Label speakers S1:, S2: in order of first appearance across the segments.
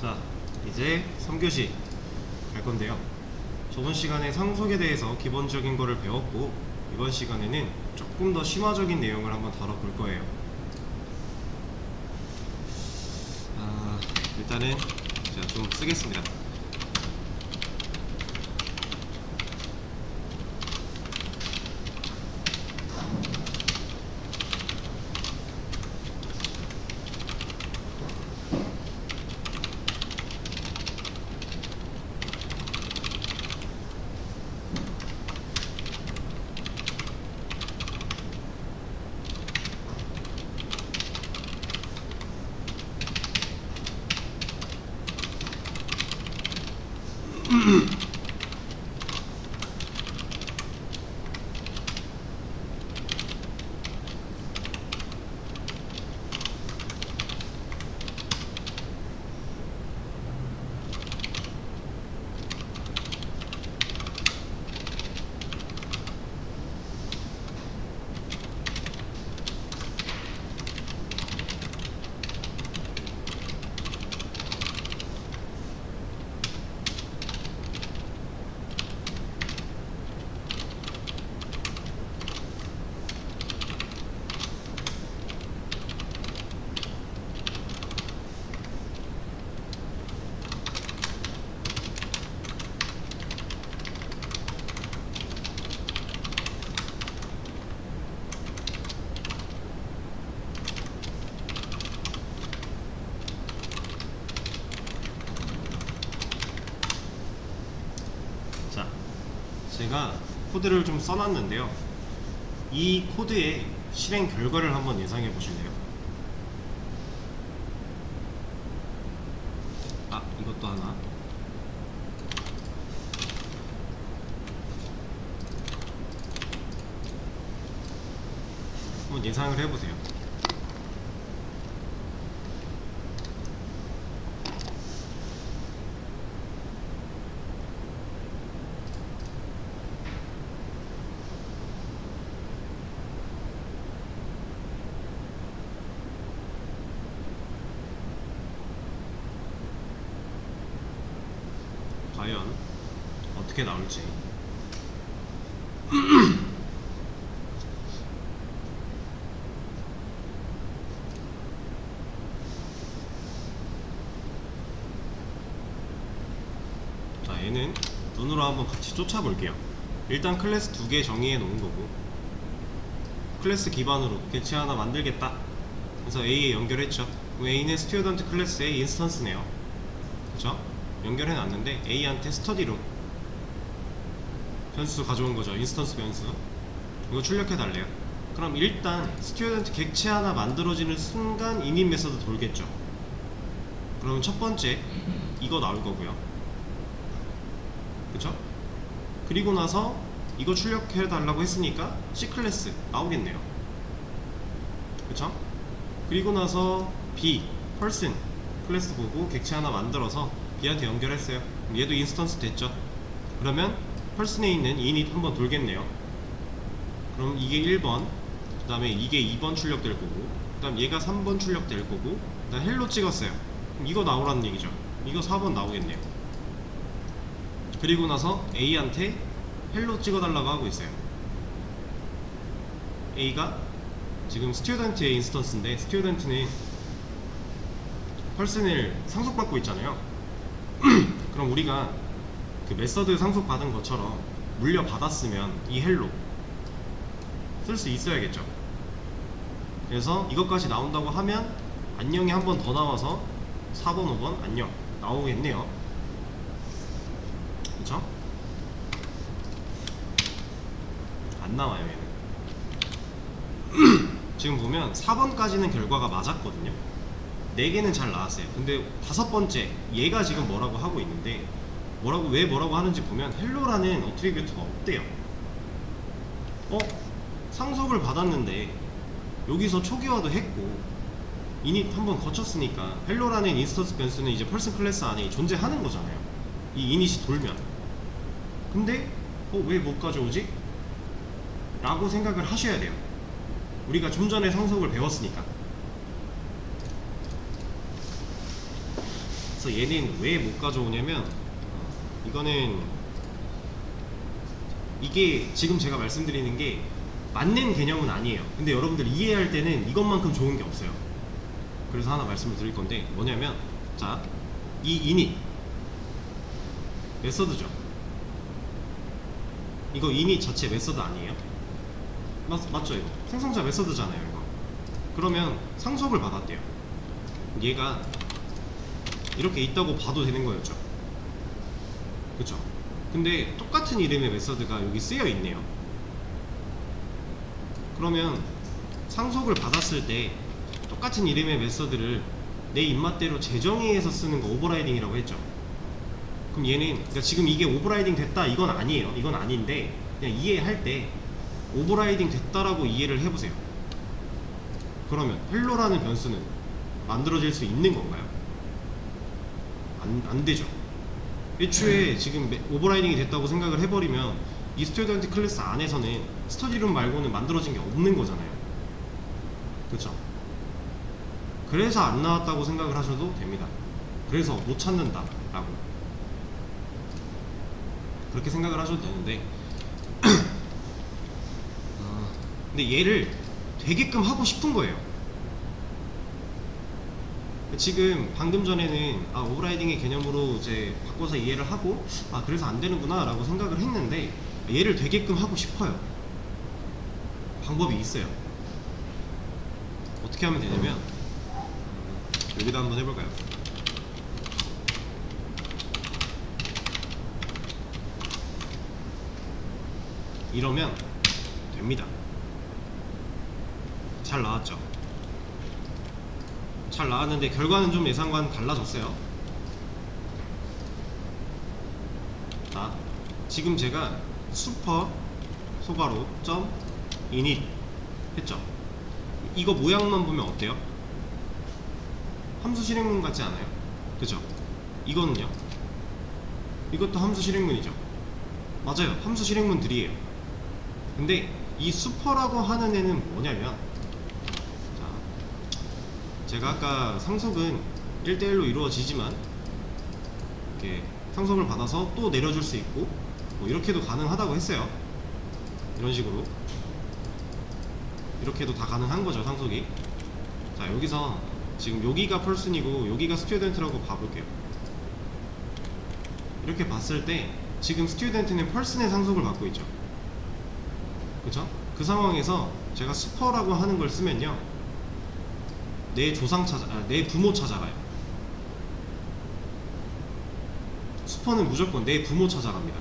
S1: 자, 이제 3교시 갈 건데요. 저번 시간에 상속에 대해서 기본적인 거를 배웠고, 이번 시간에는 조금 더 심화적인 내용을 한번 다뤄볼 거예요. 일단은 제가 좀 쓰겠습니다. 자, 제가 코드를 좀 써놨는데요. 이 코드의 실행 결과를 한번 예상해 보실래요? 이것도 하나. 한번 예상을 해보세요. 과연 어떻게 나올지. 자, 얘는 눈으로 한번 같이 쫓아볼게요. 일단 클래스 2개 정의해 놓은 거고, 클래스 기반으로 객체 하나 만들겠다. 그래서 A에 연결했죠. A는 스튜던트 클래스의 인스턴스네요. 그쵸? 연결해 놨는데 A한테 스터디룸 변수 가져온 거죠. 인스턴스 변수. 이거 출력해 달래요. 그럼 일단 스튜던트 객체 하나 만들어지는 순간 init 메서드 돌겠죠. 그러면 첫 번째 이거 나올 거고요. 그쵸? 그리고 나서 이거 출력해 달라고 했으니까 C 클래스 나오겠네요. 그쵸? 그리고 나서 B person 클래스 보고 객체 하나 만들어서 B한테 연결했어요. 얘도 인스턴스 됐죠. 그러면 person에 있는 init 한번 돌겠네요. 그럼 이게 1번, 그 다음에 이게 2번 출력될 거고, 그 다음 얘가 3번 출력될 거고, 그 다음 헬로 찍었어요. 그럼 이거 나오라는 얘기죠. 이거 4번 나오겠네요. 그리고 나서 A한테 헬로 찍어달라고 하고 있어요. A가 지금 스튜던트의 인스턴스인데, 스튜던트는 person을 상속받고 있잖아요. 그럼 우리가 그 메서드 상속받은 것처럼 물려받았으면 이 헬로 쓸 수 있어야겠죠. 그래서 이것까지 나온다고 하면 안녕이 한 번 더 나와서 4번 5번 안녕 나오겠네요. 그쵸? 안 나와요 얘는. 지금 보면 4번까지는 결과가 맞았거든요. 4개는 잘 나왔어요. 근데 5번째 얘가 지금 뭐라고 하고 있는데, 왜 뭐라고 하는지 보면 헬로라는 어트리뷰트가 없대요. 상속을 받았는데 여기서 초기화도 했고 init 한번 거쳤으니까 헬로라는 인스턴스 변수는 이제 person 클래스 안에 존재하는 거잖아요. 이 init이 돌면. 근데 왜 못 가져오지? 라고 생각을 하셔야 돼요. 우리가 좀 전에 상속을 배웠으니까. 그래서 얘는 왜 못 가져오냐면 이거는 이게 지금 제가 말씀드리는 게 맞는 개념은 아니에요. 근데 여러분들 이해할 때는 이것만큼 좋은 게 없어요. 그래서 하나 말씀을 드릴 건데 뭐냐면, 자, 이 init 메서드죠. 이거 init 자체 메서드 아니에요? 맞죠? 이거 생성자 메서드잖아요. 이거 그러면 상속을 받았대요. 얘가 이렇게 있다고 봐도 되는 거였죠. 그쵸? 근데 똑같은 이름의 메서드가 여기 쓰여 있네요. 그러면 상속을 받았을 때 똑같은 이름의 메서드를 내 입맛대로 재정의해서 쓰는 거 오버라이딩이라고 했죠. 그럼 얘는, 그러니까 지금 이게 오버라이딩 됐다 이건 아니에요. 이건 아닌데 그냥 이해할 때 오버라이딩 됐다라고 이해를 해보세요. 그러면 헬로라는 변수는 만들어질 수 있는 건가요? 안 되죠. 애초에 지금 오버라이딩이 됐다고 생각을 해버리면 이 스튜던트 클래스 안에서는 스터디룸 말고는 만들어진 게 없는 거잖아요. 그쵸? 그래서 안 나왔다고 생각을 하셔도 됩니다. 그래서 못 찾는다 라고 그렇게 생각을 하셔도 되는데 근데 얘를 되게끔 하고 싶은 거예요. 지금 방금 전에는 오버라이딩의 개념으로 이제 바꿔서 이해를 하고 그래서 안 되는구나 라고 생각을 했는데 얘를 되게끔 하고 싶어요. 방법이 있어요. 어떻게 하면 되냐면 여기다 한번 해볼까요? 이러면 됩니다. 잘 나왔죠? 잘 나왔는데 결과는 좀 예상과는 달라졌어요. 자, 지금 제가 슈퍼 소가로 점 init 했죠. 이거 모양만 보면 어때요? 함수 실행문 같지 않아요? 그죠? 이거는요? 이것도 함수 실행문이죠. 맞아요, 함수 실행문들이에요. 근데 이 슈퍼라고 하는 애는 뭐냐면, 제가 아까 상속은 1대1로 이루어지지만 이렇게 상속을 받아서 또 내려줄 수 있고 뭐 이렇게도 가능하다고 했어요. 이런 식으로 이렇게도 다 가능한 거죠, 상속이. 자, 여기서 지금 여기가 펄슨이고 여기가 스튜던트라고 봐볼게요. 이렇게 봤을 때 지금 스튜던트는 펄슨의 상속을 받고 있죠. 그쵸? 그 상황에서 제가 슈퍼라고 하는 걸 쓰면요, 내 부모 찾아가요. 슈퍼는 무조건 내 부모 찾아갑니다.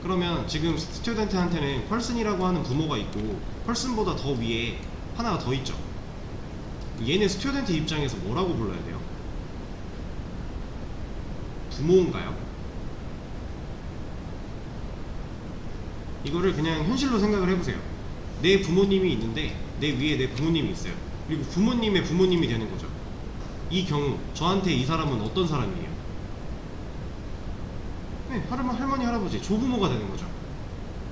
S1: 그러면 지금 스튜던트한테는 펄슨이라고 하는 부모가 있고 펄슨보다 더 위에 하나가 더 있죠. 얘는 스튜던트 입장에서 뭐라고 불러야 돼요? 부모인가요? 이거를 그냥 현실로 생각을 해보세요. 내 부모님이 있는데 내 위에 내 부모님이 있어요. 그리고 부모님의 부모님이 되는 거죠. 이 경우 저한테 이 사람은 어떤 사람이에요? 네, 할머니 할아버지 조부모가 되는 거죠.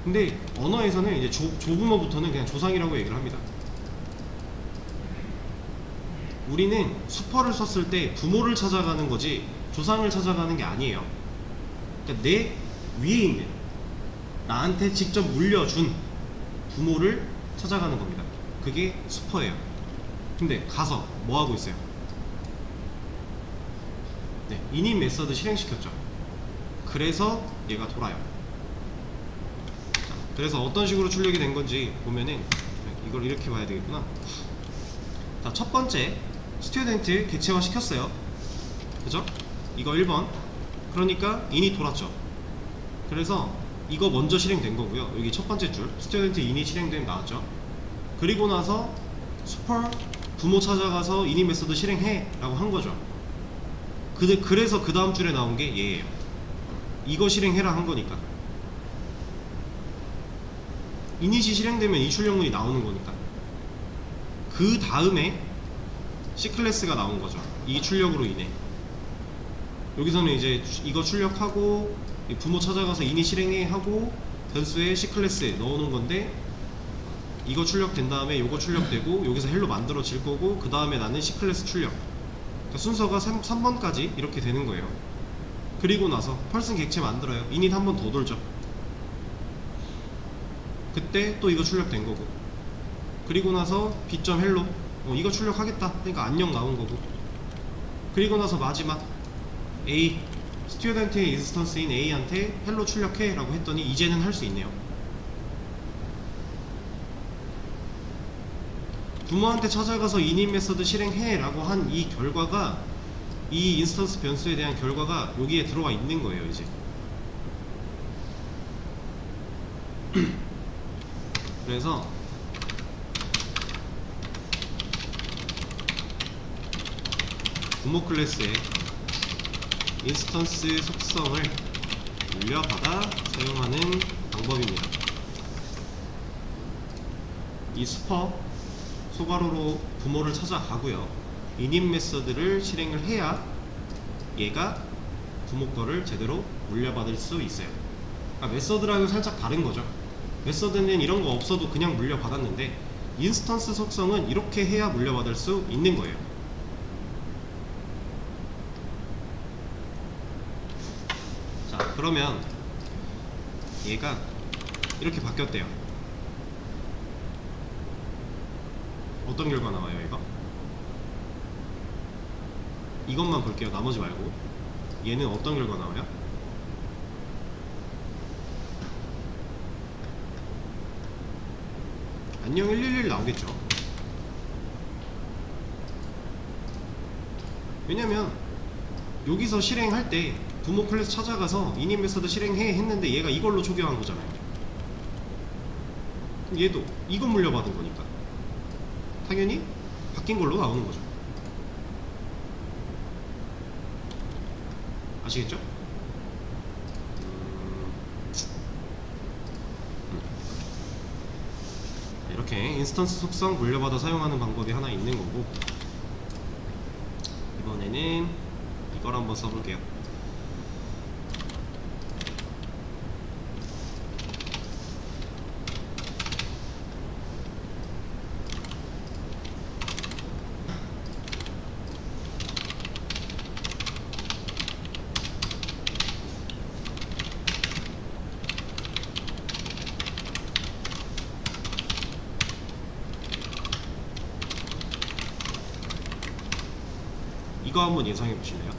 S1: 근데 언어에서는 이제 조부모부터는 그냥 조상이라고 얘기를 합니다. 우리는 슈퍼를 썼을 때 부모를 찾아가는 거지 조상을 찾아가는 게 아니에요. 그러니까 내 위에 있는, 나한테 직접 물려준 부모를 찾아가는 겁니다. 그게 슈퍼예요. 근데 가서 뭐 하고 있어요? 네, init 메서드 실행시켰죠. 그래서 얘가 돌아요. 자, 그래서 어떤 식으로 출력이 된 건지 보면은 이걸 이렇게 봐야 되겠구나. 자, 첫 번째 스튜던트 객체화 시켰어요. 그죠? 이거 1번. 그러니까 init 돌았죠. 그래서 이거 먼저 실행된 거고요. 여기 첫 번째 줄 스튜던트 init 실행됨 나왔죠. 그리고 나서 슈퍼 부모 찾아가서 init 메서드 실행해 라고 한 거죠. 그래서 그 다음 줄에 나온 게 얘예요. 이거 실행해라 한 거니까. init이 실행되면 이 출력문이 나오는 거니까. 그 다음에 C클래스가 나온 거죠. 이 출력으로 인해. 여기서는 이제 이거 출력하고 부모 찾아가서 init 실행해 하고 변수에 C클래스 넣어놓은 건데, 이거 출력된 다음에 요거 출력되고 여기서 헬로 만들어질 거고, 그 다음에 나는 C클래스 출력 그러니까 순서가 3번까지 이렇게 되는 거예요. 그리고 나서 펄슨 객체 만들어요. init 한 번 더 돌죠. 그때 또 이거 출력된 거고, 그리고 나서 b.hello 이거 출력하겠다 그러니까 안녕 나온 거고, 그리고 나서 마지막 a 스튜던트의 인스턴스인 a한테 hello 출력해 라고 했더니 이제는 할 수 있네요. 부모한테 찾아가서 init 메서드 실행해 라고 한 이 결과가, 이 인스턴스 변수에 대한 결과가 여기에 들어와 있는 거예요 이제. 그래서 부모 클래스의 인스턴스 속성을 물려받아 사용하는 방법입니다. 이 소괄호로 부모를 찾아가고요. init 메서드를 실행을 해야 얘가 부모 거를 제대로 물려받을 수 있어요. 그러니까 메서드랑은 살짝 다른 거죠. 메서드는 이런 거 없어도 그냥 물려받았는데, 인스턴스 속성은 이렇게 해야 물려받을 수 있는 거예요. 자, 그러면 얘가 이렇게 바뀌었대요. 어떤 결과 나와요 얘가? 이것만 볼게요. 나머지 말고. 얘는 어떤 결과 나와요? 안녕 111 나오겠죠. 왜냐면 여기서 실행할 때 부모 클래스 찾아가서 init 메서드 실행해 했는데 얘가 이걸로 초기화한 거잖아요. 그럼 얘도 이거 물려받은 거니까 당연히 바뀐 걸로 나오는 거죠. 아시겠죠? 이렇게 인스턴스 속성 물려받아 사용하는 방법이 하나 있는 거고, 이번에는 이걸 한번 써볼게요. 이거 한번 예상해 보실래요?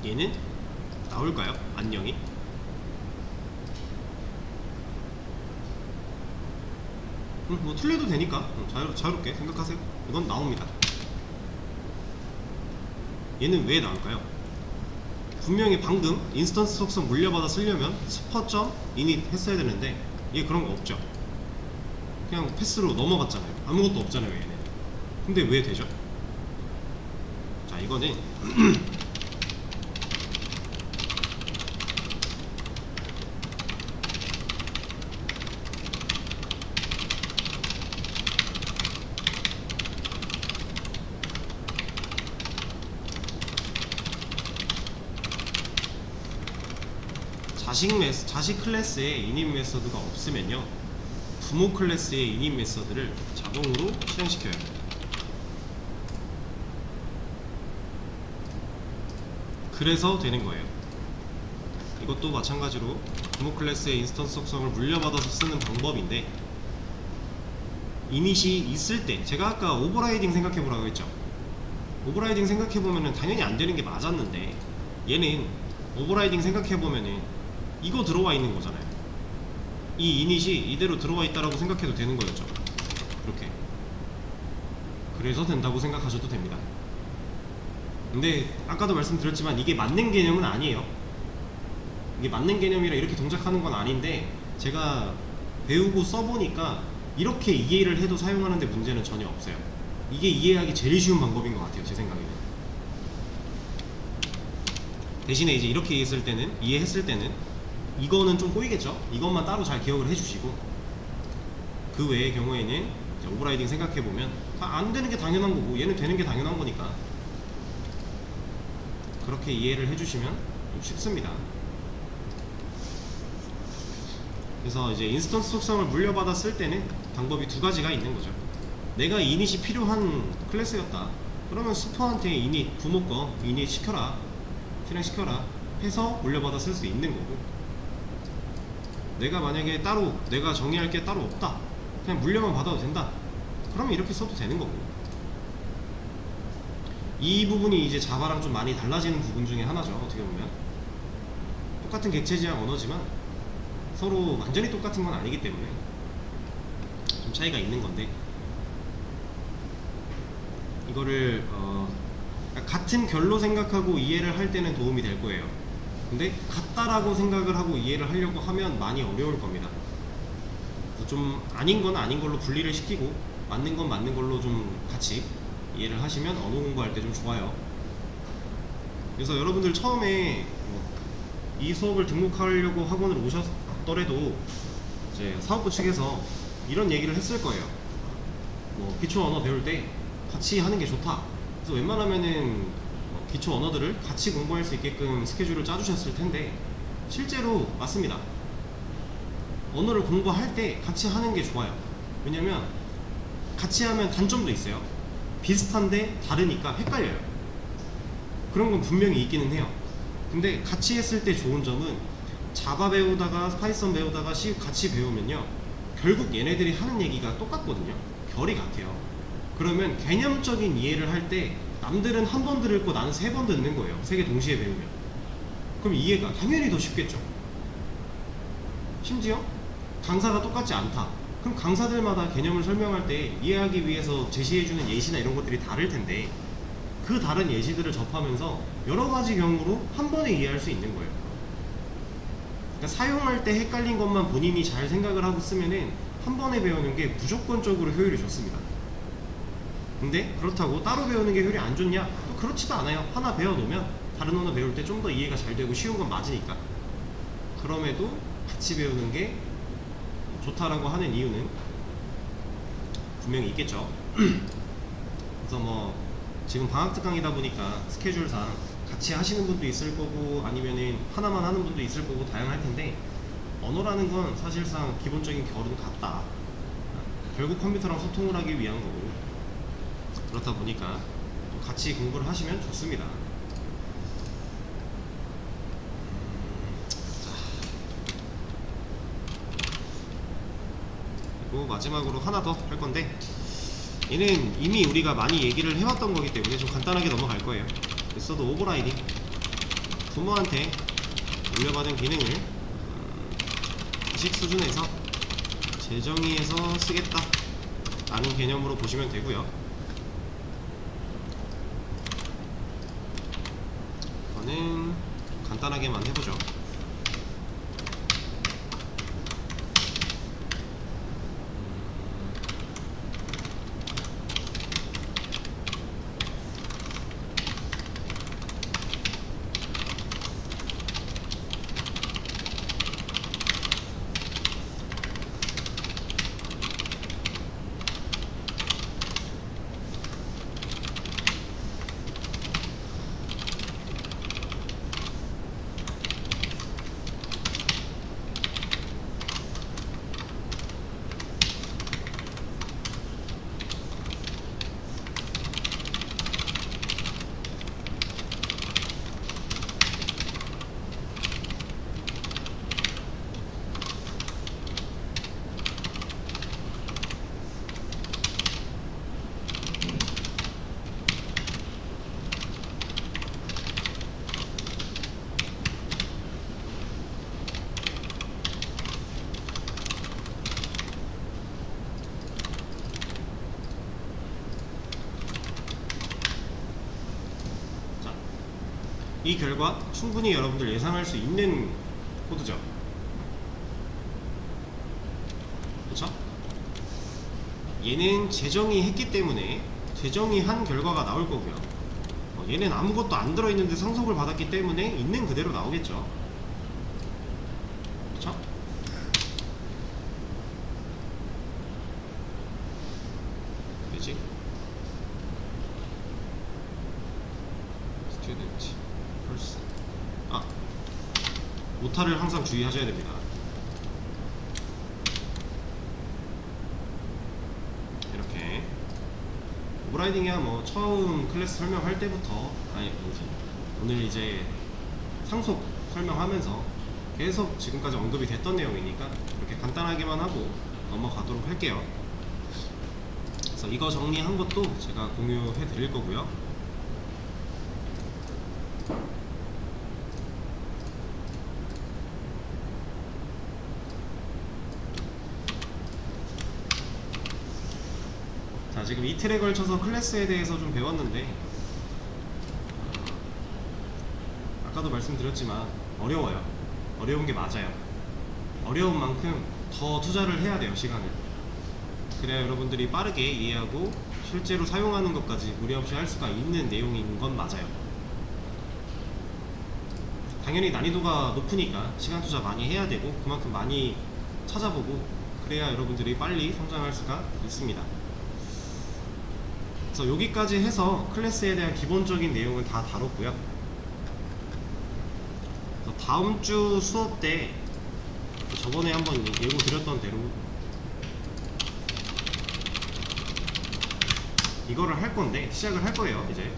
S1: 얘는 나올까요? 안녕이? 뭐 틀려도 되니까 자유롭게 생각하세요. 이건 나옵니다. 얘는 왜 나올까요? 분명히 방금 인스턴스 속성 물려받아 쓰려면 super.init 했어야 되는데 얘 그런 거 없죠. 그냥 패스로 넘어갔잖아요. 아무것도 없잖아요 얘는. 근데 왜 되죠? 자, 이거는 자식 클래스에 init 메서드가 없으면요, 부모 클래스의 init 메서드를 자동으로 실행시켜요. 그래서 되는 거예요. 이것도 마찬가지로 부모 클래스의 인스턴스 속성을 물려받아서 쓰는 방법인데, init이 있을 때, 제가 아까 오버라이딩 생각해보라고 했죠. 오버라이딩 생각해보면 당연히 안 되는 게 맞았는데, 얘는 오버라이딩 생각해보면은 이거 들어와 있는 거잖아요. 이 init이 이대로 들어와 있다라고 생각해도 되는 거였죠. 이렇게. 그래서 된다고 생각하셔도 됩니다. 근데 아까도 말씀드렸지만 이게 맞는 개념은 아니에요. 이게 맞는 개념이라 이렇게 동작하는 건 아닌데, 제가 배우고 써보니까 이렇게 이해를 해도 사용하는데 문제는 전혀 없어요. 이게 이해하기 제일 쉬운 방법인 것 같아요, 제 생각에는. 대신에 이제 이렇게 이해했을 때는 이거는 좀 꼬이겠죠? 이것만 따로 잘 기억을 해주시고, 그 외의 경우에는 이제 오버라이딩 생각해보면 안 되는 게 당연한 거고 얘는 되는 게 당연한 거니까 그렇게 이해를 해주시면 좀 쉽습니다. 그래서 이제 인스턴스 속성을 물려받아 쓸 때는 방법이 두 가지가 있는 거죠. 내가 이닛이 필요한 클래스였다. 그러면 슈퍼한테 이닛, 부모 거 이닛 시켜라, 실행시켜라 해서 물려받아 쓸 수 있는 거고, 내가 만약에 따로 내가 정의할 게 따로 없다, 그냥 물려만 받아도 된다, 그러면 이렇게 써도 되는 거고. 이 부분이 이제 자바랑 좀 많이 달라지는 부분 중에 하나죠. 어떻게 보면 똑같은 객체지향 언어지만 서로 완전히 똑같은 건 아니기 때문에 좀 차이가 있는 건데, 이거를 같은 결로 생각하고 이해를 할 때는 도움이 될 거예요. 근데 같다라고 생각을 하고 이해를 하려고 하면 많이 어려울 겁니다. 좀 아닌 건 아닌 걸로 분리를 시키고 맞는 건 맞는 걸로 좀 같이 이해를 하시면 언어 공부할 때 좀 좋아요. 그래서 여러분들 처음에 이 수업을 등록하려고 학원을 오셨더라도 이제 사업부 측에서 이런 얘기를 했을 거예요. 기초 언어 배울 때 같이 하는 게 좋다. 그래서 웬만하면은 기초 언어들을 같이 공부할 수 있게끔 스케줄을 짜주셨을 텐데, 실제로 맞습니다. 언어를 공부할 때 같이 하는 게 좋아요. 왜냐면 같이 하면 단점도 있어요. 비슷한데 다르니까 헷갈려요. 그런 건 분명히 있기는 해요. 근데 같이 했을 때 좋은 점은 자바 배우다가 파이썬 배우다가 C 같이 배우면요, 결국 얘네들이 하는 얘기가 똑같거든요. 결이 같아요. 그러면 개념적인 이해를 할 때 남들은 한 번 들을 거 나는 3번 듣는 거예요. 3개 동시에 배우면. 그럼 이해가 당연히 더 쉽겠죠. 심지어 강사가 똑같지 않다. 그럼 강사들마다 개념을 설명할 때 이해하기 위해서 제시해주는 예시나 이런 것들이 다를 텐데, 그 다른 예시들을 접하면서 여러 가지 경우로 한 번에 이해할 수 있는 거예요. 그러니까 사용할 때 헷갈린 것만 본인이 잘 생각을 하고 쓰면은 한 번에 배우는 게 무조건적으로 효율이 좋습니다. 근데 그렇다고 따로 배우는 게 효율이 안 좋냐? 또 그렇지도 않아요. 하나 배워놓으면 다른 언어 배울 때 좀 더 이해가 잘 되고 쉬운 건 맞으니까. 그럼에도 같이 배우는 게 좋다라고 하는 이유는 분명히 있겠죠. 그래서 지금 방학특강이다 보니까 스케줄상 같이 하시는 분도 있을 거고 아니면은 하나만 하는 분도 있을 거고 다양할 텐데, 언어라는 건 사실상 기본적인 결은 같다. 결국 컴퓨터랑 소통을 하기 위한 거고, 그렇다 보니까 같이 공부를 하시면 좋습니다. 그리고 마지막으로 하나 더 할 건데, 얘는 이미 우리가 많이 얘기를 해왔던 거기 때문에 좀 간단하게 넘어갈 거예요. 있어도 오버라이딩, 부모한테 물려받은 기능을 의식 수준에서 재정의해서 쓰겠다 라는 개념으로 보시면 되고요. 이거는 간단하게만 해보죠. 이 결과 충분히 여러분들 예상할 수 있는 코드죠. 그렇죠? 얘는 재정의 했기 때문에 재정의한 결과가 나올 거고요. 얘는 아무것도 안 들어있는데 상속을 받았기 때문에 있는 그대로 나오겠죠. 그렇죠? 되지? 스튜던트 펄슨. 오타를 항상 주의하셔야 됩니다. 이렇게 오버라이딩이야 뭐 처음 클래스 설명할 때부터 오늘 이제 상속 설명하면서 계속 지금까지 언급이 됐던 내용이니까 이렇게 간단하게만 하고 넘어가도록 할게요. 그래서 이거 정리한 것도 제가 공유해 드릴 거고요. 자, 지금 이틀에 걸쳐서 클래스에 대해서 좀 배웠는데 아까도 말씀드렸지만 어려워요. 어려운 게 맞아요. 어려운 만큼 더 투자를 해야 돼요, 시간을. 그래야 여러분들이 빠르게 이해하고 실제로 사용하는 것까지 무리 없이 할 수가 있는 내용인 건 맞아요. 당연히 난이도가 높으니까 시간 투자 많이 해야 되고 그만큼 많이 찾아보고 그래야 여러분들이 빨리 성장할 수가 있습니다. 그래서 여기까지 해서 클래스에 대한 기본적인 내용을 다 다뤘고요. 다음 주 수업 때 저번에 한번 예고 드렸던 대로 이거를 할 건데 시작을 할 거예요. 이제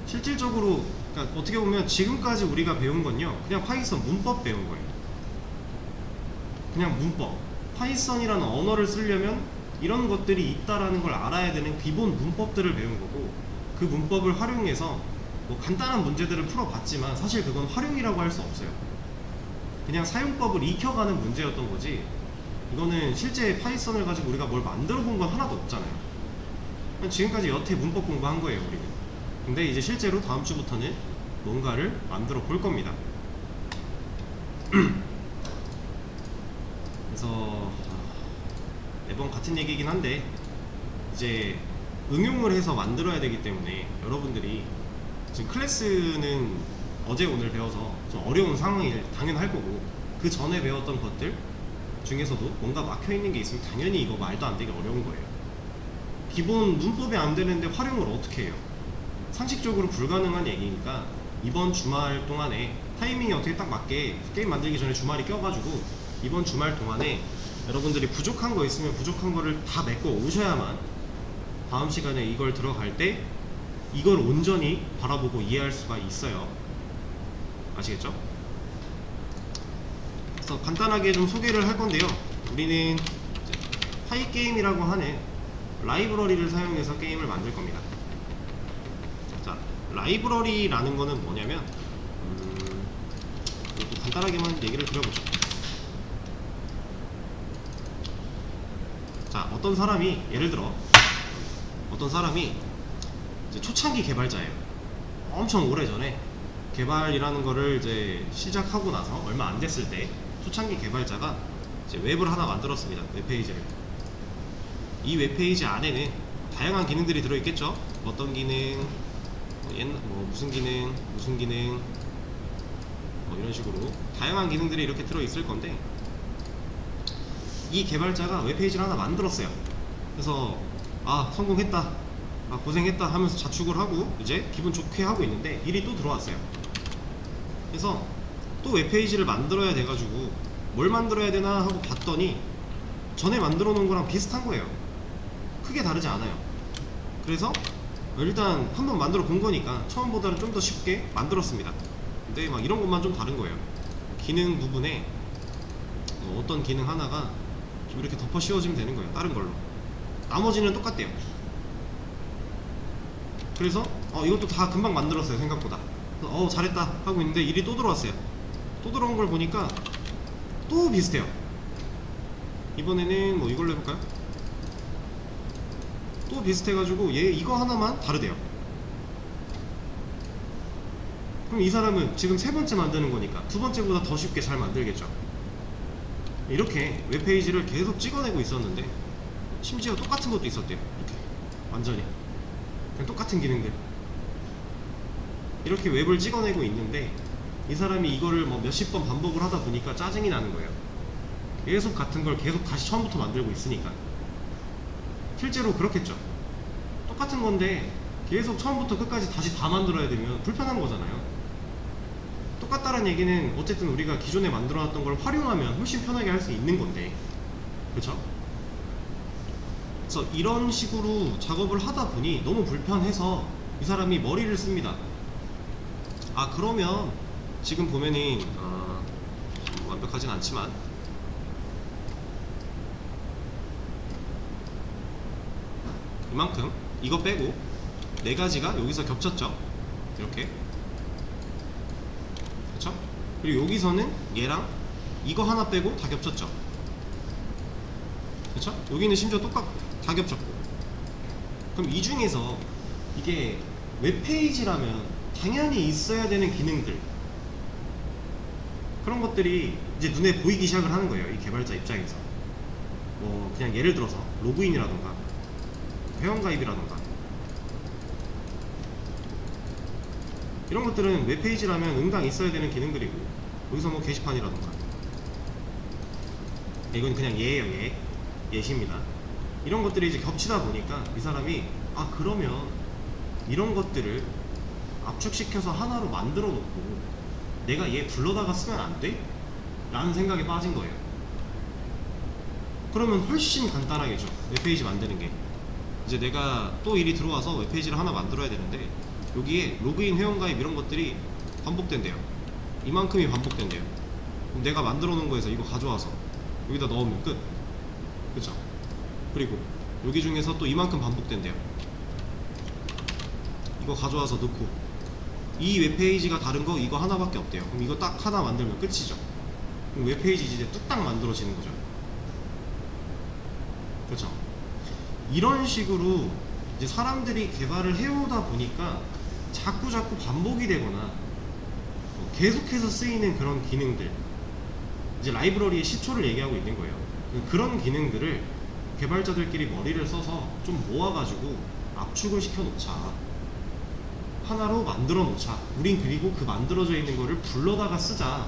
S1: 실질적으로 그러니까 어떻게 보면 지금까지 우리가 배운 건요 그냥 파이썬 문법 배운 거예요. 그냥 문법. 파이썬이라는 언어를 쓰려면 이런 것들이 있다라는 걸 알아야 되는 기본 문법들을 배운 거고, 그 문법을 활용해서 뭐 간단한 문제들을 풀어봤지만 사실 그건 활용이라고 할 수 없어요. 그냥 사용법을 익혀가는 문제였던 거지 이거는 실제 파이썬을 가지고 우리가 뭘 만들어 본 건 하나도 없잖아요. 지금까지 여태 문법 공부한 거예요 우리는. 근데 이제 실제로 다음 주부터는 뭔가를 만들어 볼 겁니다. 그래서 매번 같은 얘기긴 한데 이제 응용을 해서 만들어야 되기 때문에 여러분들이 지금 클래스는 어제 오늘 배워서 좀 어려운 상황이 당연할 거고, 그 전에 배웠던 것들 중에서도 뭔가 막혀있는 게 있으면 당연히 이거 말도 안 되게 어려운 거예요. 기본 문법이 안 되는데 활용을 어떻게 해요? 상식적으로 불가능한 얘기니까 이번 주말 동안에 타이밍이 어떻게 딱 맞게 게임 만들기 전에 주말이 껴가지고 이번 주말 동안에 여러분들이 부족한 거 있으면 부족한 거를 다 메꿔 오셔야만 다음 시간에 이걸 들어갈 때 이걸 온전히 바라보고 이해할 수가 있어요. 아시겠죠? 그래서 간단하게 좀 소개를 할 건데요. 우리는 파이게임이라고 하는 라이브러리를 사용해서 게임을 만들 겁니다. 자, 라이브러리라는 거는 뭐냐면 간단하게만 얘기를 드려보죠. 자, 어떤 사람이 예를 들어 어떤 사람이 이제 초창기 개발자예요. 엄청 오래전에 개발이라는 거를 이제 시작하고 나서 얼마 안 됐을 때 초창기 개발자가 이제 웹을 하나 만들었습니다. 웹페이지를. 이 웹페이지 안에는 다양한 기능들이 들어있겠죠. 어떤 기능, 무슨 기능, 무슨 기능, 이런 식으로 다양한 기능들이 이렇게 들어있을 건데, 이 개발자가 웹페이지를 하나 만들었어요. 그래서 성공했다, 고생했다 하면서 자축을 하고 이제 기분 좋게 하고 있는데 일이 또 들어왔어요. 그래서 또 웹페이지를 만들어야 돼가지고 뭘 만들어야 되나 하고 봤더니 전에 만들어 놓은 거랑 비슷한 거예요. 크게 다르지 않아요. 그래서 일단 한번 만들어 본 거니까 처음보다는 좀 더 쉽게 만들었습니다. 근데 막 이런 것만 좀 다른 거예요. 기능 부분에 어떤 기능 하나가 좀 이렇게 덮어 씌워지면 되는 거예요. 다른 걸로. 나머지는 똑같대요. 그래서 이것도 다 금방 만들었어요. 생각보다. 그래서 잘했다 하고 있는데 일이 또 들어왔어요. 또 들어온 걸 보니까 또 비슷해요. 이번에는 뭐 이걸로 해볼까요? 또 비슷해가지고 얘 이거 하나만 다르대요. 그럼 이 사람은 지금 세 번째 만드는 거니까 두 번째보다 더 쉽게 잘 만들겠죠. 이렇게 웹페이지를 계속 찍어내고 있었는데 심지어 똑같은 것도 있었대요. 이렇게 완전히 그냥 똑같은 기능들 이렇게 웹을 찍어내고 있는데, 이 사람이 이거를 뭐 몇십 번 반복을 하다 보니까 짜증이 나는 거예요. 계속 같은 걸 계속 다시 처음부터 만들고 있으니까. 실제로 그렇겠죠. 똑같은 건데 계속 처음부터 끝까지 다시 다 만들어야 되면 불편한 거잖아요. 똑같다는 얘기는 어쨌든 우리가 기존에 만들어놨던 걸 활용하면 훨씬 편하게 할 수 있는 건데, 그쵸? 그래서 이런 식으로 작업을 하다 보니 너무 불편해서 이 사람이 머리를 씁니다. 아, 그러면 지금 보면은 완벽하진 않지만 이만큼, 이거 빼고 네 가지가 여기서 겹쳤죠. 이렇게, 그쵸? 그리고 여기서는 얘랑 이거 하나 빼고 다 겹쳤죠. 그쵸? 여기는 심지어 똑같고 다 겹쳤고. 그럼 이 중에서 이게 웹페이지라면 당연히 있어야 되는 기능들, 그런 것들이 이제 눈에 보이기 시작을 하는 거예요, 이 개발자 입장에서. 뭐 그냥 예를 들어서 로그인이라던가 회원가입이라던가 이런 것들은 웹페이지라면 응당 있어야 되는 기능들이고, 여기서 뭐 게시판이라던가, 이건 그냥 예예요, 예시입니다. 이런 것들이 이제 겹치다 보니까 이 사람이 아, 그러면 이런 것들을 압축시켜서 하나로 만들어 놓고 내가 얘 불러다가 쓰면 안 돼? 라는 생각에 빠진 거예요. 그러면 훨씬 간단하겠죠, 웹페이지 만드는 게. 이제 내가 또 일이 들어와서 웹페이지를 하나 만들어야 되는데 여기에 로그인, 회원가입 이런 것들이 반복된대요. 이만큼이 반복된대요. 그럼 내가 만들어 놓은 거에서 이거 가져와서 여기다 넣으면 끝. 그쵸? 그리고 여기 중에서 또 이만큼 반복된대요. 이거 가져와서 넣고, 이 웹페이지가 다른 거 이거 하나밖에 없대요. 그럼 이거 딱 하나 만들면 끝이죠. 그럼 웹페이지 이제 뚝딱 만들어지는 거죠. 그렇죠? 이런 식으로 이제 사람들이 개발을 해오다 보니까 자꾸 반복이 되거나 계속해서 쓰이는 그런 기능들, 이제 라이브러리의 시초를 얘기하고 있는 거예요. 그런 기능들을 개발자들끼리 머리를 써서 좀 모아가지고 압축을 시켜 놓자, 하나로 만들어 놓자, 우린 그리고 그 만들어져 있는 거를 불러다가 쓰자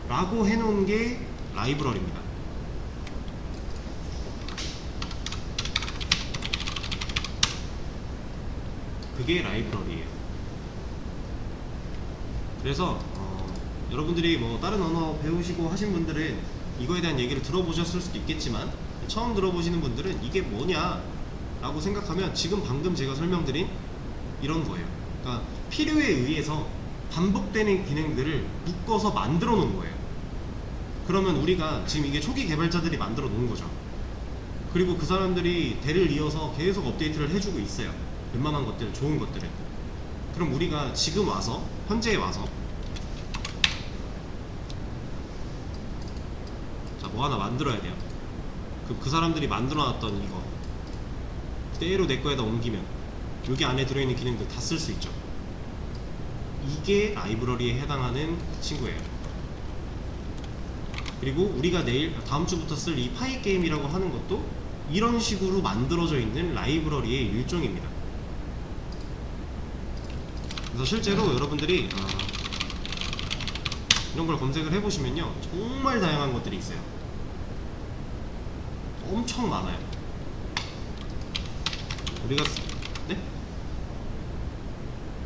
S1: 라고 해놓은 게 라이브러리입니다. 그게 라이브러리예요. 그래서 여러분들이 뭐 다른 언어 배우시고 하신 분들은 이거에 대한 얘기를 들어보셨을 수도 있겠지만, 처음 들어보시는 분들은 이게 뭐냐 라고 생각하면 지금 방금 제가 설명드린 이런 거예요. 그러니까 필요에 의해서 반복되는 기능들을 묶어서 만들어 놓은 거예요. 그러면 우리가 지금 이게 초기 개발자들이 만들어 놓은 거죠. 그리고 그 사람들이 대를 이어서 계속 업데이트를 해주고 있어요, 웬만한 것들, 좋은 것들은. 그럼 우리가 지금 와서, 현재에 와서 자, 뭐 하나 만들어야 돼요. 그 사람들이 만들어 놨던 이거 그대로 내 거에다 옮기면 여기 안에 들어있는 기능들 다 쓸 수 있죠. 이게 라이브러리에 해당하는 친구예요. 그리고 우리가 다음 주부터 쓸 이 파이게임이라고 하는 것도 이런 식으로 만들어져 있는 라이브러리의 일종입니다. 그래서 실제로 여러분들이 이런 걸 검색을 해보시면요, 정말 다양한 것들이 있어요. 엄청 많아요. 우리가 네?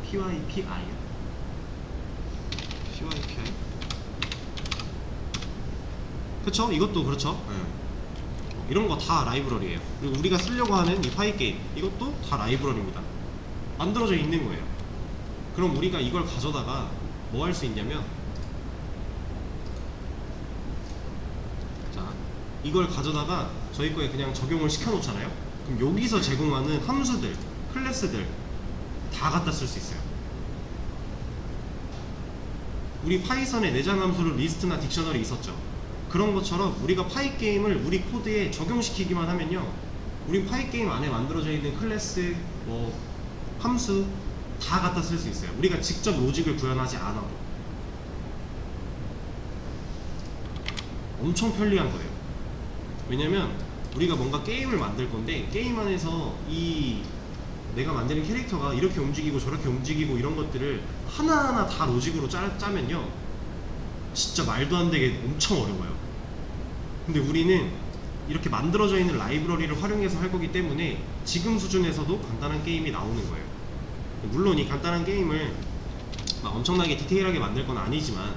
S1: PYPI요? PYPI? 그쵸? 이것도 그렇죠. 이런 거 다 라이브러리예요. 그리고 우리가 쓰려고 하는 이 파이게임, 이것도 다 라이브러리입니다. 만들어져 있는 거예요. 그럼 우리가 이걸 가져다가 뭐 할 수 있냐면, 자, 이걸 가져다가 저희 거에 그냥 적용을 시켜 놓잖아요. 그럼 여기서 제공하는 함수들, 클래스들 다 갖다 쓸 수 있어요. 우리 파이썬에 내장 함수로 리스트나 딕셔너리 있었죠. 그런 것처럼 우리가 파이게임을 우리 코드에 적용시키기만 하면요, 우리 파이게임 안에 만들어져 있는 클래스, 뭐 함수 다 갖다 쓸 수 있어요. 우리가 직접 로직을 구현하지 않아도. 엄청 편리한 거예요. 왜냐면 우리가 뭔가 게임을 만들 건데, 게임 안에서 이 내가 만드는 캐릭터가 이렇게 움직이고 저렇게 움직이고 이런 것들을 하나하나 다 로직으로 짜면요, 진짜 말도 안 되게 엄청 어려워요. 근데 우리는 이렇게 만들어져 있는 라이브러리를 활용해서 할 거기 때문에 지금 수준에서도 간단한 게임이 나오는 거예요. 물론 이 간단한 게임을 막 엄청나게 디테일하게 만들 건 아니지만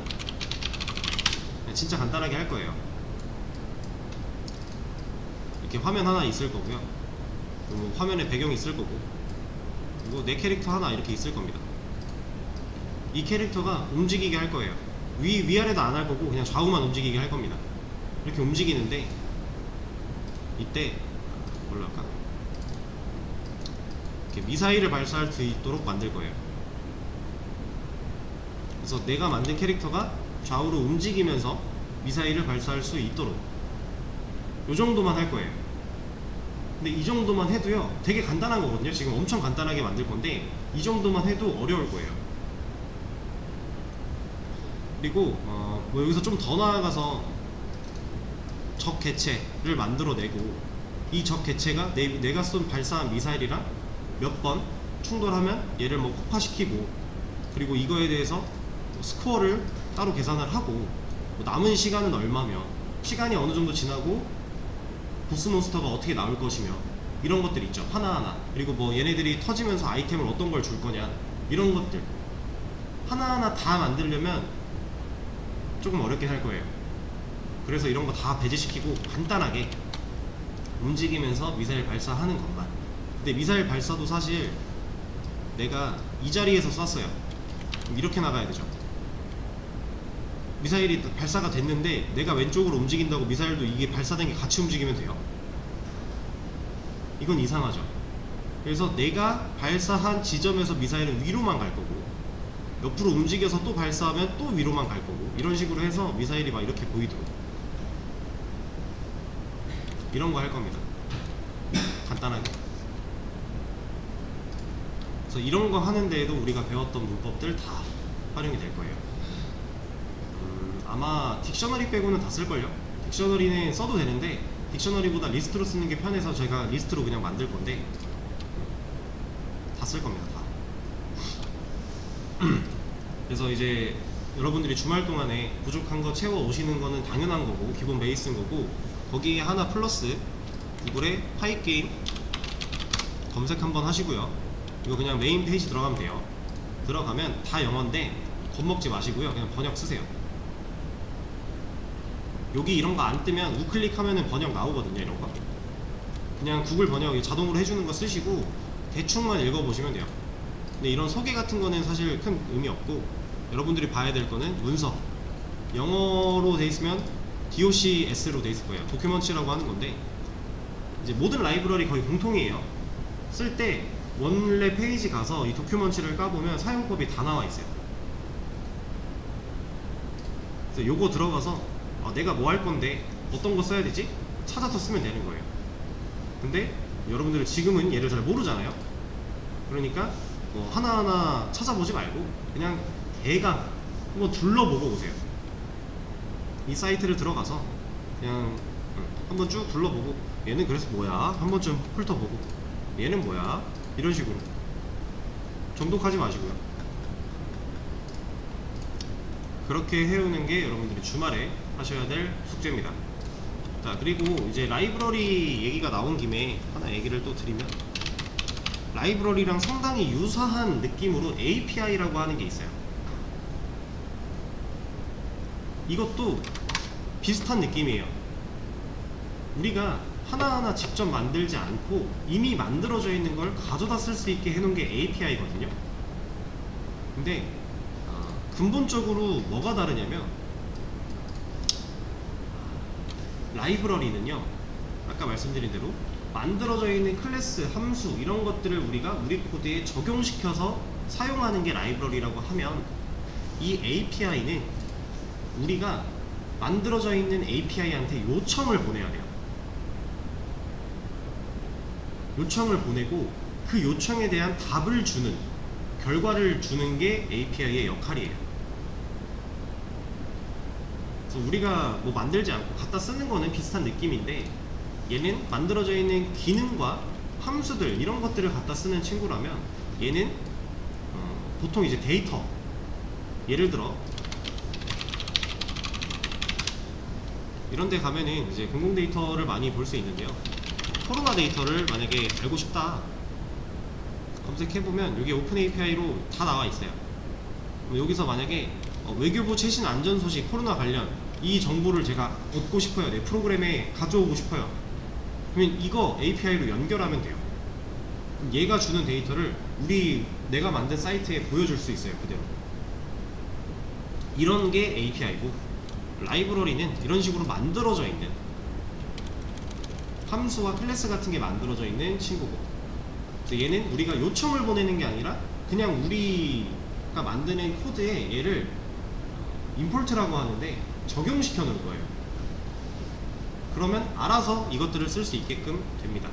S1: 그냥 진짜 간단하게 할 거예요. 이렇게 화면 하나 있을 거고요. 그리고 화면에 배경이 있을 거고, 그리고 내 캐릭터 하나 이렇게 있을 겁니다. 이 캐릭터가 움직이게 할 거예요. 위아래도 안 할 거고 그냥 좌우만 움직이게 할 겁니다. 이렇게 움직이는데 이때 뭘로 할까? 이렇게 미사일을 발사할 수 있도록 만들 거예요. 그래서 내가 만든 캐릭터가 좌우로 움직이면서 미사일을 발사할 수 있도록 이 정도만 할 거예요. 근데 이 정도만 해도요 되게 간단한 거거든요. 지금 엄청 간단하게 만들 건데 이 정도만 해도 어려울 거예요. 그리고 뭐 여기서 좀 더 나아가서 적 개체를 만들어내고 이 적 개체가 내가 발사한 미사일이랑 몇 번 충돌하면 얘를 뭐 폭파시키고, 그리고 이거에 대해서 스코어를 따로 계산을 하고, 뭐 남은 시간은 얼마며 시간이 어느 정도 지나고 보스 몬스터가 어떻게 나올 것이며 이런 것들 있죠, 하나하나. 그리고 뭐 얘네들이 터지면서 아이템을 어떤 걸 줄 거냐, 이런 것들 하나하나 다 만들려면 조금 어렵게 할 거예요. 그래서 이런 거 다 배제시키고 간단하게 움직이면서 미사일 발사하는 것만. 근데 미사일 발사도 사실 내가 이 자리에서 쐈어요. 이렇게 나가야 되죠. 미사일이 발사가 됐는데 내가 왼쪽으로 움직인다고 미사일도 이게 발사된 게 같이 움직이면 돼요? 이건 이상하죠. 그래서 내가 발사한 지점에서 미사일은 위로만 갈 거고, 옆으로 움직여서 또 발사하면 또 위로만 갈 거고, 이런 식으로 해서 미사일이 막 이렇게 보이도록 이런 거 할 겁니다. 간단하게. 그래서 이런 거 하는 데에도 우리가 배웠던 문법들 다 활용이 될 거예요. 아마 딕셔너리 빼고는 다 쓸걸요? 딕셔너리는 써도 되는데 딕셔너리보다 리스트로 쓰는 게 편해서 제가 리스트로 그냥 만들 건데 다 쓸 겁니다. 다. 그래서 이제 여러분들이 주말 동안에 부족한 거 채워 오시는 거는 당연한 거고 기본 베이스인 거고, 거기에 하나 플러스 구글에 파이게임 검색 한번 하시고요. 이거 그냥 메인 페이지 들어가면 돼요. 들어가면 다 영어인데 겁먹지 마시고요. 그냥 번역 쓰세요. 여기 이런 거 안 뜨면 우클릭하면은 번역 나오거든요. 이런 거 그냥 구글 번역 자동으로 해주는 거 쓰시고 대충만 읽어보시면 돼요. 근데 이런 소개 같은 거는 사실 큰 의미 없고, 여러분들이 봐야 될 거는 문서. 영어로 돼 있으면 DOCS로 돼 있을 거예요. 도큐먼츠라고 하는 건데, 이제 모든 라이브러리 거의 공통이에요. 쓸 때 원래 페이지 가서 이 도큐먼츠를 까보면 사용법이 다 나와 있어요. 그래서 요거 들어가서 내가 뭐 할 건데 어떤 거 써야 되지? 찾아서 쓰면 되는 거예요. 근데 여러분들은 지금은 얘를 잘 모르잖아요. 그러니까 뭐 하나하나 찾아보지 말고 그냥 대강 한번 둘러보고 오세요. 이 사이트를 들어가서 그냥 한번 쭉 둘러보고, 얘는 그래서 뭐야? 한 번쯤 훑어보고, 얘는 뭐야? 이런 식으로 정독하지 마시고요. 그렇게 해오는 게 여러분들이 주말에 하셔야 될 숙제입니다. 자, 그리고 이제 라이브러리 얘기가 나온 김에 하나 얘기를 또 드리면, 라이브러리랑 상당히 유사한 느낌으로 API라고 하는 게 있어요. 이것도 비슷한 느낌이에요. 우리가 하나하나 직접 만들지 않고 이미 만들어져 있는 걸 가져다 쓸 수 있게 해놓은 게 API거든요. 근데 근본적으로 뭐가 다르냐면, 라이브러리는요, 아까 말씀드린 대로 만들어져 있는 클래스, 함수 이런 것들을 우리가 우리 코드에 적용시켜서 사용하는 게 라이브러리라고 하면, 이 API는 우리가 만들어져 있는 API한테 요청을 보내야 돼요. 요청을 보내고 그 요청에 대한 답을 주는, 결과를 주는 게 API의 역할이에요. 그래서 우리가 뭐 만들지 않고 갖다 쓰는 거는 비슷한 느낌인데, 얘는 만들어져 있는 기능과 함수들 이런 것들을 갖다 쓰는 친구라면, 얘는 보통 이제 데이터, 예를 들어 이런 데 가면은 이제 공공 데이터를 많이 볼 수 있는데요. 코로나 데이터를 만약에 알고 싶다 검색해보면 여기 오픈 API로 다 나와 있어요. 여기서 만약에 외교부 최신 안전 소식 코로나 관련 이 정보를 제가 얻고 싶어요. 내 프로그램에 가져오고 싶어요. 그러면 이거 API로 연결하면 돼요. 그럼 얘가 주는 데이터를 내가 만든 사이트에 보여줄 수 있어요. 그대로. 이런 게 API고, 라이브러리는 이런 식으로 만들어져 있는 함수와 클래스 같은 게 만들어져 있는 친구고, 그래서 얘는 우리가 요청을 보내는 게 아니라 그냥 우리가 만드는 코드에 얘를 임포트라고 하는데 적용시켜 놓은 거예요. 그러면 알아서 이것들을 쓸 수 있게끔 됩니다.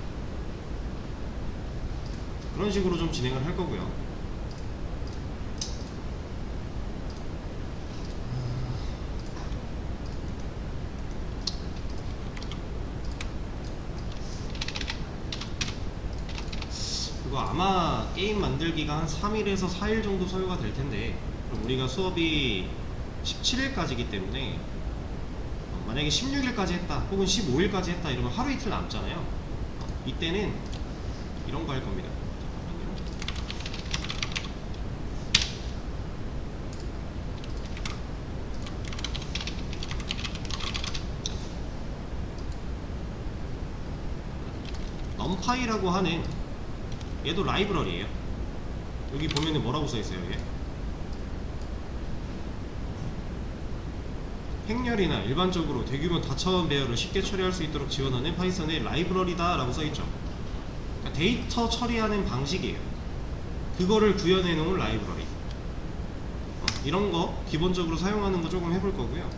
S1: 그런 식으로 좀 진행을 할 거고요. 그거 아마 게임 만들기가 한 3일에서 4일 정도 소요가 될 텐데, 그럼 우리가 수업이 17일까지이기 때문에 만약에 16일까지 했다 혹은 15일까지 했다 이러면 하루 이틀 남잖아요. 이때는 이런 거 할 겁니다. numpy라고 하는 얘도 라이브러리예요. 여기 보면은 뭐라고 써있어요. 얘 행렬이나 일반적으로 대규모 다차원 배열을 쉽게 처리할 수 있도록 지원하는 파이썬의 라이브러리다 라고 써있죠. 그러니까 데이터 처리하는 방식이에요. 그거를 구현해 놓은 라이브러리. 이런 거 기본적으로 사용하는 거 조금 해볼 거고요.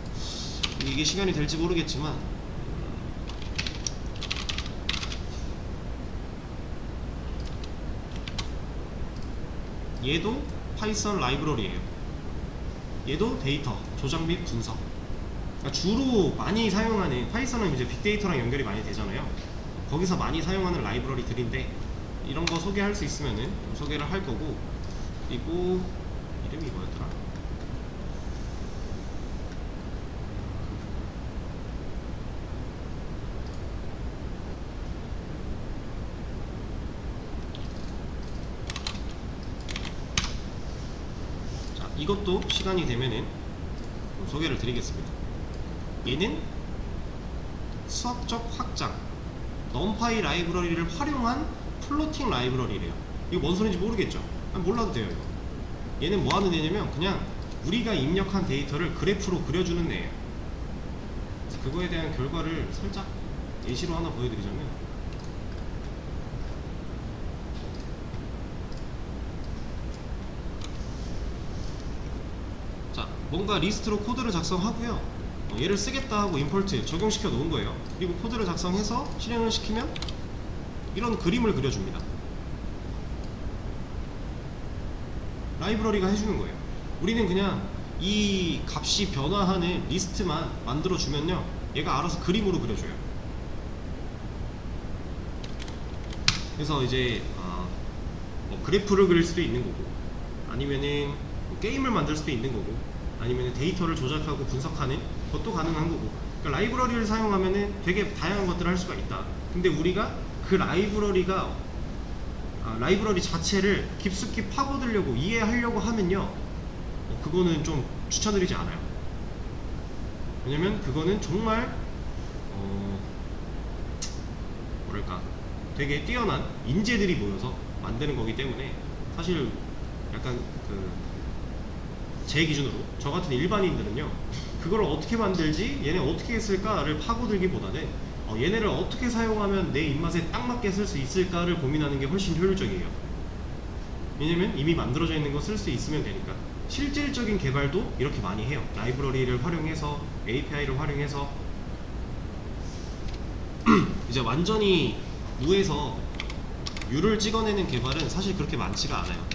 S1: 이게 시간이 될지 모르겠지만 얘도 파이썬 라이브러리예요. 얘도 데이터 조작 및 분석. 그러니까 주로 많이 사용하는, 파이썬은 이제 빅데이터랑 연결이 많이 되잖아요. 거기서 많이 사용하는 라이브러리들인데 이런 거 소개할 수 있으면은 소개를 할 거고, 그리고 이름이 뭐였더라? 자, 이것도 시간이 되면은 소개를 드리겠습니다. 얘는 수학적 확장, numpy 라이브러리를 활용한 플로팅 라이브러리래요. 이거 뭔 소리인지 모르겠죠? 몰라도 돼요. 이거 얘는 뭐 하는 애냐면 그냥 우리가 입력한 데이터를 그래프로 그려주는 애예요. 그거에 대한 결과를 살짝 예시로 하나 보여드리자면, 자, 뭔가 리스트로 코드를 작성하고요. 얘를 쓰겠다 하고 임포트 적용시켜 놓은 거예요. 그리고 코드를 작성해서 실행을 시키면 이런 그림을 그려줍니다. 라이브러리가 해주는 거예요. 우리는 그냥 이 값이 변화하는 리스트만 만들어 주면요, 얘가 알아서 그림으로 그려줘요. 그래서 이제 뭐 그래프를 그릴 수도 있는 거고, 아니면은 뭐 게임을 만들 수도 있는 거고, 아니면 데이터를 조작하고 분석하는 것도 가능한 거고. 그러니까 라이브러리를 사용하면은 되게 다양한 것들을 할 수가 있다. 근데 우리가 그 라이브러리 자체를 깊숙이 파고들려고 이해하려고 하면요, 그거는 좀 추천드리지 않아요. 왜냐면 그거는 정말 뭐랄까 되게 뛰어난 인재들이 모여서 만드는 거기 때문에, 사실 약간 제 기준으로 저 같은 일반인들은요, 그걸 어떻게 만들지, 얘네 어떻게 했을까를 파고들기보다는 얘네를 어떻게 사용하면 내 입맛에 딱 맞게 쓸 수 있을까를 고민하는 게 훨씬 효율적이에요. 왜냐면 이미 만들어져 있는 거 쓸 수 있으면 되니까. 실질적인 개발도 이렇게 많이 해요. 라이브러리를 활용해서, API를 활용해서. 이제 완전히 무에서 유를 찍어내는 개발은 사실 그렇게 많지가 않아요.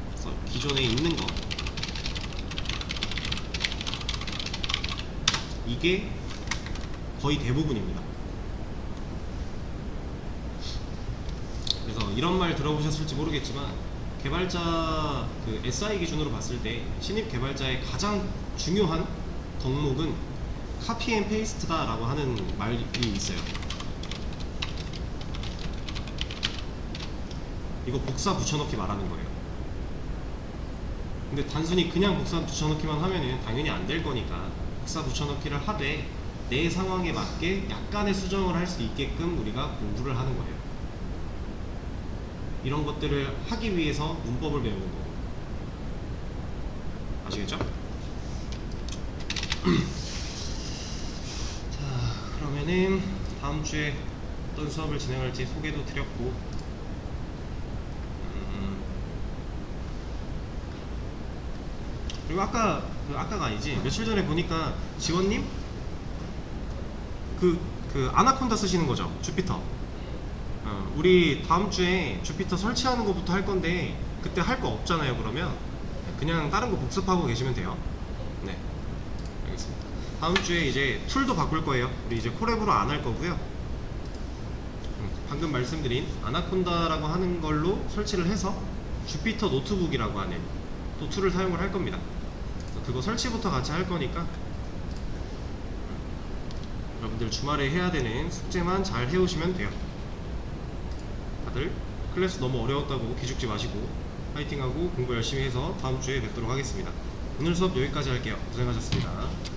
S1: 그래서 기존에 있는 거, 이게 거의 대부분입니다. 그래서 이런 말 들어보셨을지 모르겠지만, 개발자 SI 기준으로 봤을 때 신입 개발자의 가장 중요한 덕목은 카피 앤 페이스트다 라고 하는 말이 있어요. 이거 복사 붙여넣기 말하는 거예요. 근데 단순히 그냥 복사 붙여넣기만 하면은 당연히 안 될 거니까 복사 붙여넣기를 하되 내 상황에 맞게 약간의 수정을 할 수 있게끔 우리가 공부를 하는 거예요. 이런 것들을 하기 위해서 문법을 배우는 거고. 아시겠죠? 자, 그러면은 다음 주에 어떤 수업을 진행할지 소개도 드렸고, 그리고 아까가 아니지, 며칠 전에 보니까 지원님 그 아나콘다 쓰시는 거죠, 주피터. 우리 다음 주에 주피터 설치하는 것부터 할 건데 그때 할 거 없잖아요. 그러면 그냥 다른 거 복습하고 계시면 돼요. 네, 알겠습니다. 다음 주에 이제 툴도 바꿀 거예요. 우리 이제 콜앱으로 안 할 거고요. 방금 말씀드린 아나콘다라고 하는 걸로 설치를 해서 주피터 노트북이라고 하는 또 툴을 사용을 할 겁니다. 그거 설치부터 같이 할 거니까 여러분들 주말에 해야 되는 숙제만 잘 해오시면 돼요. 다들 클래스 너무 어려웠다고 기죽지 마시고 파이팅하고 공부 열심히 해서 다음 주에 뵙도록 하겠습니다. 오늘 수업 여기까지 할게요. 고생하셨습니다.